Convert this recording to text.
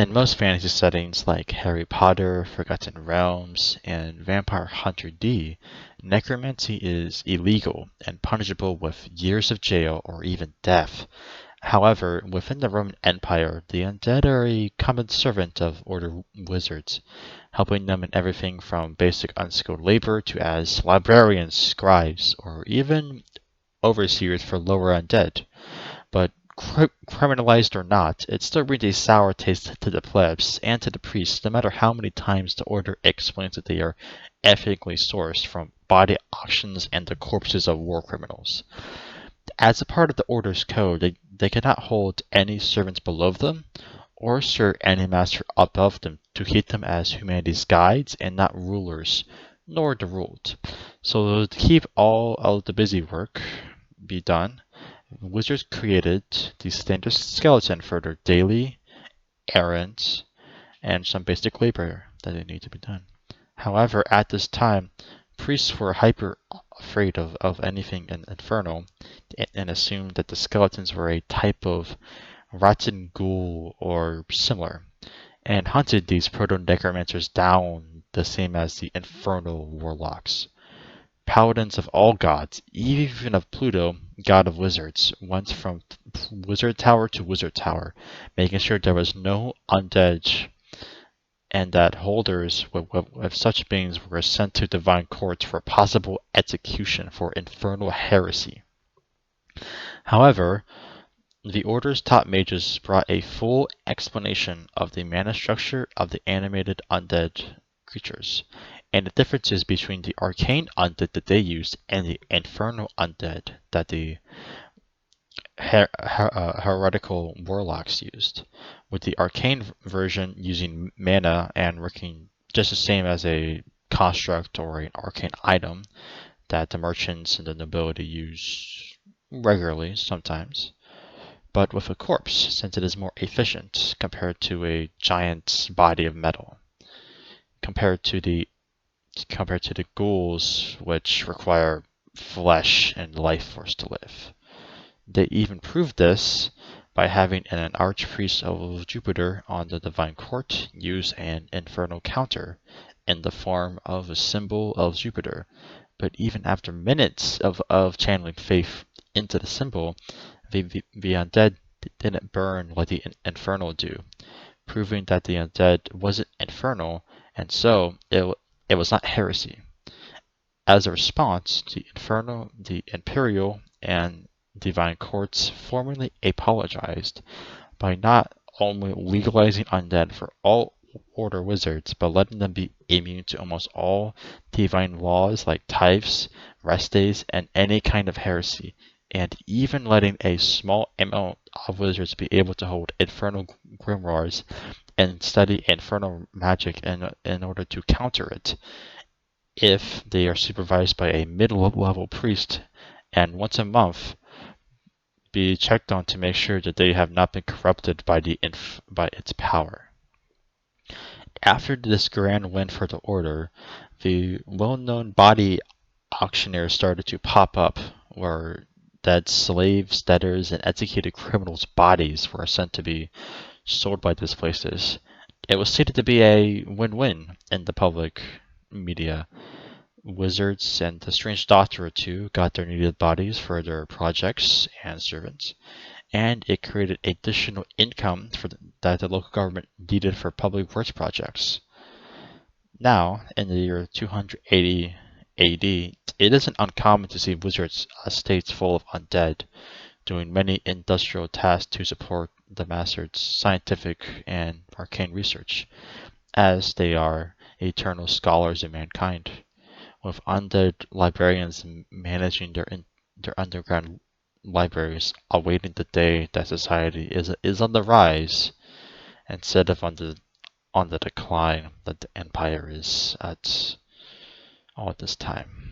In most fantasy settings like Harry Potter, Forgotten Realms, and Vampire Hunter D, necromancy is illegal and punishable with years of jail or even death. However, within the Roman Empire, the undead are a common servant of order wizards, helping them in everything from basic unskilled labor to as librarians, scribes, or even overseers for lower undead. But criminalized or not, it still brings a sour taste to the plebs and to the priests, no matter how many times the order explains that they are ethically sourced from body auctions and the corpses of war criminals. As a part of the order's code, they cannot hold any servants below them or serve any master above them to keep them as humanity's guides and not rulers, nor the ruled. So to keep all of the busy work be done, wizards created the standard skeleton for their daily errands and some basic labor that they need to be done. However, at this time, priests were hyper afraid of anything infernal and assumed that the skeletons were a type of rotten ghoul or similar, and hunted these proto-necromancers down the same as the infernal warlocks. Paladins of all gods, even of Pluto, god of wizards, went from wizard tower to wizard tower, making sure there was no undead and that holders with such beings were sent to divine courts for possible execution for infernal heresy. However, the Order's top mages brought a full explanation of the mana structure of the animated undead creatures, and the differences between the arcane undead that they used and the infernal undead that the heretical warlocks used, with the arcane version using mana and working just the same as a construct or an arcane item that the merchants and the nobility use regularly sometimes, but with a corpse, since it is more efficient compared to a giant body of metal. Compared to the ghouls, which require flesh and life force to live. They even proved this by having an archpriest of Jupiter on the divine court use an infernal counter in the form of a symbol of Jupiter. But even after minutes of channeling faith into the symbol, the undead didn't burn like the infernal do, proving that the undead wasn't infernal, and so it was not heresy. As a response, the infernal, the imperial, and divine courts formally apologized by not only legalizing undead for all order wizards, but letting them be immune to almost all divine laws like tithes, rest days, and any kind of heresy, and even letting a small amount of wizards be able to hold infernal grimoires and study infernal magic in order to counter it, if they are supervised by a mid-level priest, and once a month be checked on to make sure that they have not been corrupted by its power. After this grand win for the Order, the well-known body auctioneers started to pop up, where dead slaves, debtors, and executed criminals' bodies were sent to be sold by these places. It was stated to be a win-win in the public media. Wizards and a strange doctor or two got their needed bodies for their projects and servants, and it created additional income that the local government needed for public works projects. Now, in the year 280 AD, it isn't uncommon to see wizards' estates full of undead, doing many industrial tasks to support the master's scientific and arcane research, as they are eternal scholars of mankind, with undead librarians managing their underground libraries, awaiting the day that society is on the rise instead of on the decline that the empire is at all this time.